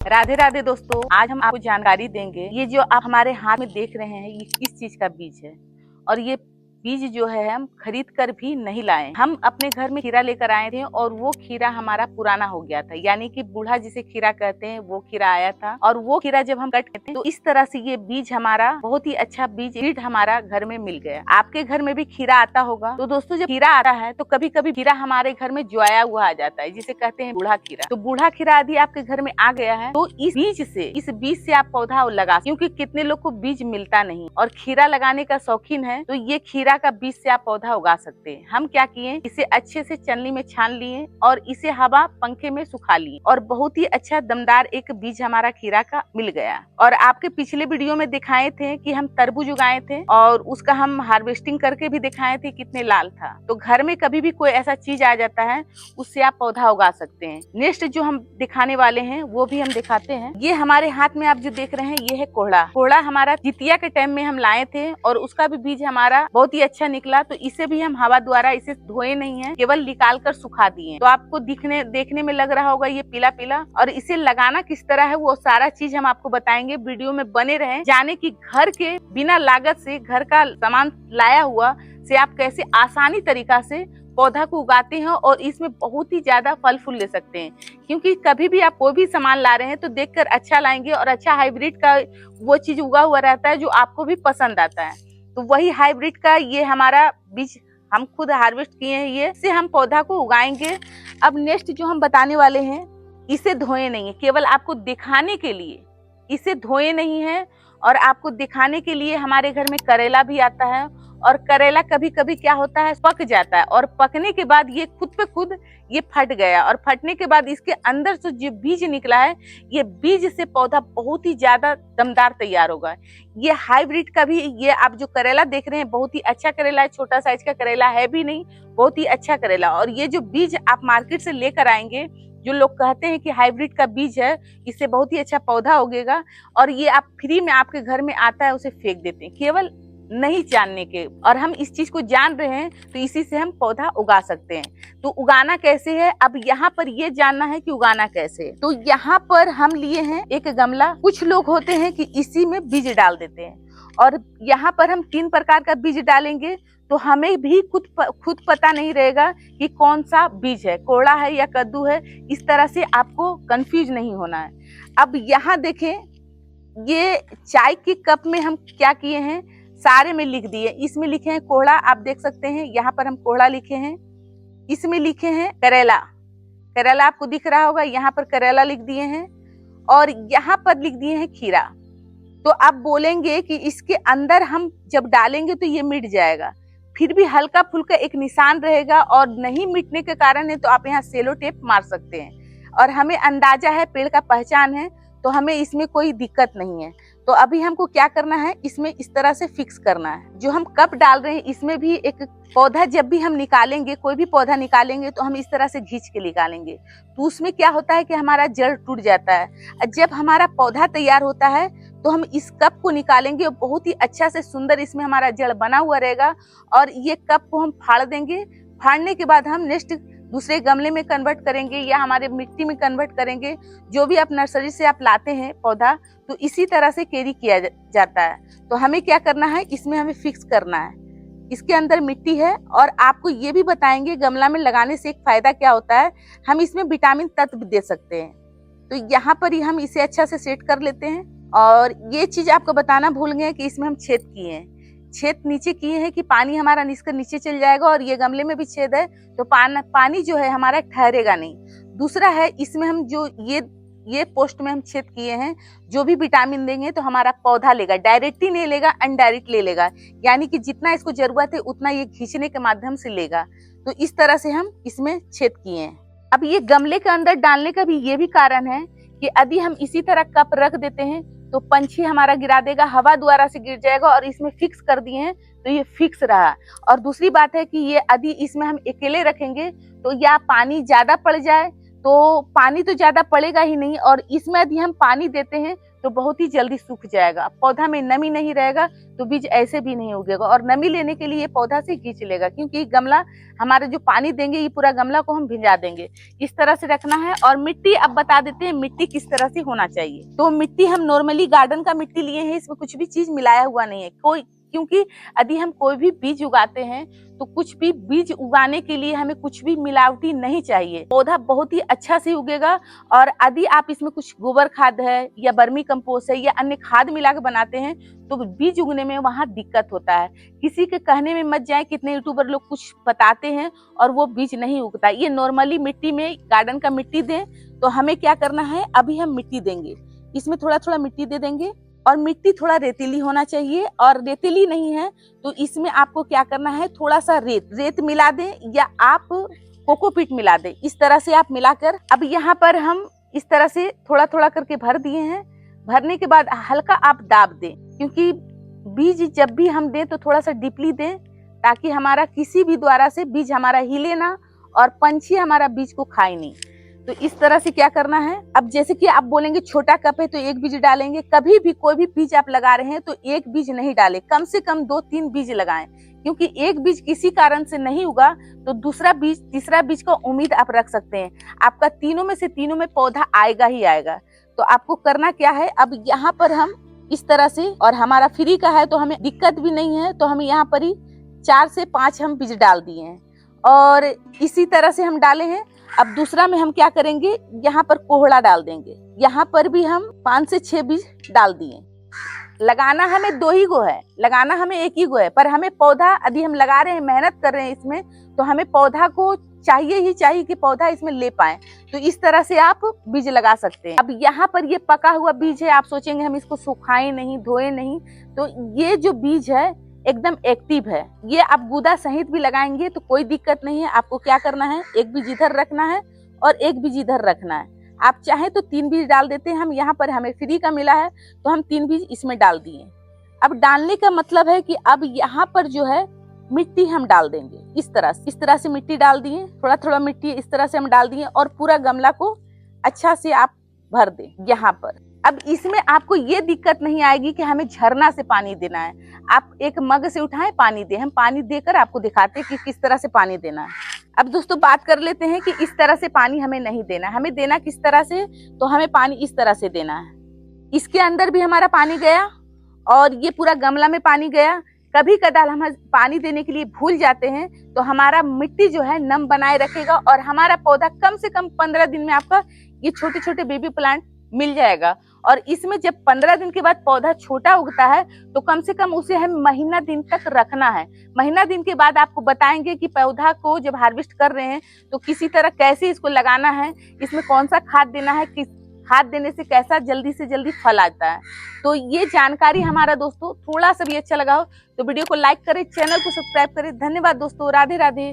राधे राधे दोस्तों, आज हम आपको जानकारी देंगे। ये जो आप हमारे हाथ में देख रहे हैं ये किस चीज का बीज है। और ये बीज जो है हम खरीद कर भी नहीं लाए। हम अपने घर में खीरा लेकर आए थे और वो खीरा हमारा पुराना हो गया था, यानी कि बूढ़ा जिसे खीरा कहते हैं वो खीरा आया था। और वो खीरा जब हम कटते थे तो इस तरह से ये बीज हमारा बहुत ही अच्छा बीज हमारा घर में मिल गया। आपके घर में भी खीरा आता होगा। तो दोस्तों जब खीरा आता है तो कभी कभी खीरा हमारे घर में जोया हुआ आ जाता है, जिसे कहते हैं बूढ़ा खीरा। तो बूढ़ा खीरा यदि आपके घर में आ गया है तो इस बीज से आप पौधा लगा, क्योंकि कितने लोग को बीज मिलता नहीं और खीरा लगाने का शौकीन है, तो ये खीरा का बीज से आप पौधा उगा सकते हैं। हम क्या किए, इसे अच्छे से चलनी में छान लिए और इसे हवा पंखे में सुखा लिए और बहुत ही अच्छा दमदार एक बीज हमारा खीरा का मिल गया। और आपके पिछले वीडियो में दिखाए थे कि हम तरबूज उगाए थे और उसका हम हार्वेस्टिंग करके भी दिखाए थे कितने लाल था। तो घर में कभी भी कोई ऐसा चीज आ जाता है उससे आप पौधा उगा सकते हैं। नेक्स्ट जो हम दिखाने वाले हैं वो भी हम दिखाते हैं। ये हमारे हाथ में आप जो देख रहे हैं ये है कोहड़ा। कोहड़ा हमारा जितिया के टाइम में हम लाए थे और उसका भी बीज हमारा बहुत ही अच्छा निकला। तो इसे भी हम हवा द्वारा इसे धोए नहीं है, केवल निकाल कर सुखा दिए। तो आपको देखने में लग रहा होगा ये पीला पीला। और इसे लगाना किस तरह है वो सारा चीज हम आपको बताएंगे। वीडियो में बने रहें, जाने की घर के बिना लागत से घर का सामान लाया हुआ से आप कैसे आसानी तरीका से पौधा को उगाते हैं और इसमें बहुत ही ज्यादा फल फूल ले सकते हैं। क्योंकि कभी भी आप कोई भी सामान ला रहे हैं तो देखकर अच्छा लाएंगे और अच्छा हाइब्रिड का वो चीज उगा हुआ रहता है जो आपको भी पसंद आता है। तो वही हाइब्रिड का ये हमारा बीज हम खुद हार्वेस्ट किए हैं, ये से हम पौधा को उगाएंगे। अब नेक्स्ट जो हम बताने वाले हैं, इसे धोए नहीं है, केवल आपको दिखाने के लिए इसे धोए नहीं है। और आपको दिखाने के लिए हमारे घर में करेला भी आता है और करेला कभी कभी क्या होता है पक जाता है और पकने के बाद ये खुद पे खुद ये फट गया और फटने के बाद इसके अंदर से जो बीज निकला है ये बीज से पौधा बहुत ही ज्यादा दमदार तैयार होगा। ये हाइब्रिड का भी, ये आप जो करेला देख रहे हैं बहुत ही अच्छा करेला है, छोटा साइज का करेला है भी नहीं, बहुत ही अच्छा करेला। और ये जो बीज आप मार्केट से लेकर आएंगे, जो लोग कहते हैं कि हाइब्रिड का बीज है इससे बहुत ही अच्छा पौधा उगेगा और ये आप फ्री में आपके घर में आता है उसे फेंक देते हैं केवल नहीं जानने के। और हम इस चीज को जान रहे हैं तो इसी से हम पौधा उगा सकते हैं। तो उगाना कैसे है, अब यहाँ पर ये जानना है कि उगाना कैसे है। तो यहाँ पर हम लिए हैं एक गमला। कुछ लोग होते हैं कि इसी में बीज डाल देते हैं और यहाँ पर हम 3 प्रकार का बीज डालेंगे। तो हमें भी खुद पता नहीं रहेगा कि कौन सा बीज है, कोहड़ा है या कद्दू है। इस तरह से आपको कंफ्यूज नहीं होना है। अब यहाँ देखें, ये चाय की कप में हम क्या किए हैं, सारे में लिख दिए। इसमें लिखे हैं कोहड़ा, आप देख सकते हैं यहाँ पर हम कोहड़ा लिखे हैं। इसमें लिखे हैं करेला, करेला आपको दिख रहा होगा, यहाँ पर करेला लिख दिए हैं और यहाँ पर लिख दिए हैं खीरा। तो आप बोलेंगे कि इसके अंदर हम जब डालेंगे तो ये मिट जाएगा, फिर भी हल्का फुल्का एक निशान रहेगा और नहीं मिटने के कारण है तो आप यहाँ सेलो टेप मार सकते हैं। और हमें अंदाजा है, पेड़ का पहचान है, तो हमें इसमें कोई दिक्कत नहीं है। तो अभी हमको क्या करना है, इसमें इस तरह से फिक्स करना है। जो हम कप डाल रहे हैं इसमें भी एक पौधा जब भी हम निकालेंगे, कोई भी पौधा निकालेंगे तो हम इस तरह से खींच के निकालेंगे। तो उसमें क्या होता है कि हमारा जड़ टूट जाता है। जब हमारा पौधा तैयार होता है तो हम इस कप को निकालेंगे और बहुत ही अच्छा से सुंदर इसमें हमारा जड़ बना हुआ रहेगा। और ये कप को हम फाड़ देंगे। फाड़ने के बाद हम नेक्स्ट दूसरे गमले में कन्वर्ट करेंगे या हमारे मिट्टी में कन्वर्ट करेंगे। जो भी आप नर्सरी से आप लाते हैं पौधा, तो इसी तरह से कैरी किया जाता है। तो हमें क्या करना है, इसमें हमें फिक्स करना है। इसके अंदर मिट्टी है और आपको ये भी बताएंगे गमला में लगाने से एक फायदा क्या होता है, हम इसमें विटामिन तत्व दे सकते हैं। तो यहाँ पर ही हम इसे अच्छा से सेट कर लेते हैं। और ये चीज आपको बताना भूल गए कि इसमें हम छेद किए हैं, छेद नीचे किए हैं कि पानी हमारा निस्कर नीचे चल जाएगा। और ये गमले में भी छेद है तो पानी जो है हमारा ठहरेगा नहीं। दूसरा है, इसमें हम जो ये पोस्ट में हम छेद किए हैं, जो भी विटामिन देंगे तो हमारा पौधा लेगा, डायरेक्ट ही नहीं लेगा, अनडायरेक्ट ले लेगा। यानी कि जितना इसको जरूरत है उतना ये खींचने के माध्यम से लेगा। तो इस तरह से हम इसमें छेद किए हैं। अब ये गमले के अंदर डालने का भी ये भी कारण है कि यदि हम इसी तरह कप रख देते हैं तो पंछी हमारा गिरा देगा, हवा द्वारा से गिर जाएगा। और इसमें फिक्स कर दिए हैं तो ये फिक्स रहा। और दूसरी बात है कि ये यदि इसमें हम अकेले रखेंगे तो या पानी ज्यादा पड़ जाए तो पानी तो ज्यादा पड़ेगा ही नहीं, और इसमें यदि हम पानी देते हैं तो बहुत ही जल्दी सूख जाएगा। पौधा में नमी नहीं रहेगा तो बीज ऐसे भी नहीं उगेगा, और नमी लेने के लिए पौधा से खींच लेगा, क्योंकि गमला हमारे जो पानी देंगे ये पूरा गमला को हम भिंजा देंगे। इस तरह से रखना है। और मिट्टी अब बता देते हैं मिट्टी किस तरह से होना चाहिए। तो मिट्टी हम नॉर्मली गार्डन का मिट्टी लिए हैं, इसमें कुछ भी चीज मिलाया हुआ नहीं है कोई, क्योंकि यदि हम कोई भी बीज उगाते हैं तो कुछ भी बीज उगाने के लिए हमें कुछ भी मिलावटी नहीं चाहिए। पौधा बहुत ही अच्छा से उगेगा। और यदि आप इसमें कुछ गोबर खाद है या बर्मी कंपोस्ट है या अन्य खाद मिला के बनाते हैं तो बीज उगने में वहां दिक्कत होता है। किसी के कहने में मत जाए, कितने यूट्यूबर लोग कुछ बताते हैं और वो बीज नहीं उगता। ये नॉर्मली मिट्टी में गार्डन का मिट्टी दें। तो हमें क्या करना है, अभी हम मिट्टी देंगे, इसमें थोड़ा थोड़ा मिट्टी दे देंगे, और मिट्टी थोड़ा रेतीली होना चाहिए। और रेतीली नहीं है तो इसमें आपको क्या करना है, थोड़ा सा रेत मिला दें या आप कोकोपीट मिला दें। इस तरह से आप मिलाकर अब यहाँ पर हम इस तरह से थोड़ा थोड़ा करके भर दिए हैं। भरने के बाद हल्का आप दाब दें, क्योंकि बीज जब भी हम दें तो थोड़ा सा डीपली दें, ताकि हमारा किसी भी द्वारा से बीज हमारा हिले ना और पंछी हमारा बीज को खाए नहीं। तो इस तरह से क्या करना है, अब जैसे कि आप बोलेंगे छोटा कप है तो एक बीज डालेंगे। कभी भी कोई भी बीज आप लगा रहे हैं तो एक बीज नहीं डालें, कम से कम 2-3 बीज लगाएं, क्योंकि एक बीज किसी कारण से नहीं उगा तो दूसरा बीज, तीसरा बीज का उम्मीद आप रख सकते हैं। आपका तीनों में से तीनों में पौधा आएगा ही आएगा। तो आपको करना क्या है, अब यहाँ पर हम इस तरह से, और हमारा फ्री का है तो हमें दिक्कत भी नहीं है, तो हम यहाँ पर ही 4 से 5 हम बीज डाल दिए हैं और इसी तरह से हम डाले हैं। अब दूसरा में हम क्या करेंगे, यहाँ पर कोहड़ा डाल देंगे। यहाँ पर भी हम 5 से 6 बीज डाल दिए। लगाना हमें 2 ही गो है, लगाना हमें 1 ही गो है, पर हमें पौधा यदि हम लगा रहे हैं, मेहनत कर रहे हैं इसमें, तो हमें पौधा को चाहिए ही चाहिए कि पौधा इसमें ले पाए। तो इस तरह से आप बीज लगा सकते हैं। अब यहाँ पर ये पका हुआ बीज है, आप सोचेंगे हम इसको सुखाएं नहीं, धोए नहीं, तो ये जो बीज है एकदम एक्टिव है। ये आप गुदा सहित भी लगाएंगे तो कोई दिक्कत नहीं है। आपको क्या करना है, एक बीज इधर रखना है और एक बीज इधर रखना है। आप चाहे तो 3 बीज डाल देते हैं। हम यहाँ पर हमें फ्री का मिला है तो हम 3 बीज इसमें डाल दिए। अब डालने का मतलब है कि अब यहाँ पर जो है मिट्टी हम डाल देंगे। इस तरह से मिट्टी डाल दिए, थोड़ा थोड़ा मिट्टी इस तरह से हम डाल दिए और पूरा गमला को अच्छा से आप भर दें यहाँ पर। अब इसमें आपको ये दिक्कत नहीं आएगी कि हमें झरना से पानी देना है। आप एक मग से उठाएं, पानी दें। हम पानी देकर आपको दिखाते हैं कि किस तरह से पानी देना है। अब दोस्तों बात कर लेते हैं कि इस तरह से पानी हमें नहीं देना। हमें देना किस तरह से, तो हमें पानी इस तरह से देना है। इसके अंदर भी हमारा पानी गया और ये पूरा गमला में पानी गया। कभी कदाल हम पानी देने के लिए भूल जाते हैं तो हमारा मिट्टी जो है नम बनाए रखेगा और हमारा पौधा कम से कम 15 दिन में आपका ये छोटे छोटे बेबी प्लांट मिल जाएगा। और इसमें जब 15 दिन के बाद पौधा छोटा उगता है तो कम से कम उसे हम महीना दिन तक रखना है। महीना दिन के बाद आपको बताएंगे कि पौधा को जब हार्वेस्ट कर रहे हैं तो किसी तरह कैसे इसको लगाना है, इसमें कौन सा खाद देना है, किस खाद देने से कैसा जल्दी से जल्दी फल आता है। तो ये जानकारी हमारा दोस्तों थोड़ा सा भी अच्छा लगा हो तो वीडियो को लाइक करें, चैनल को सब्सक्राइब करें। धन्यवाद दोस्तों, राधे राधे।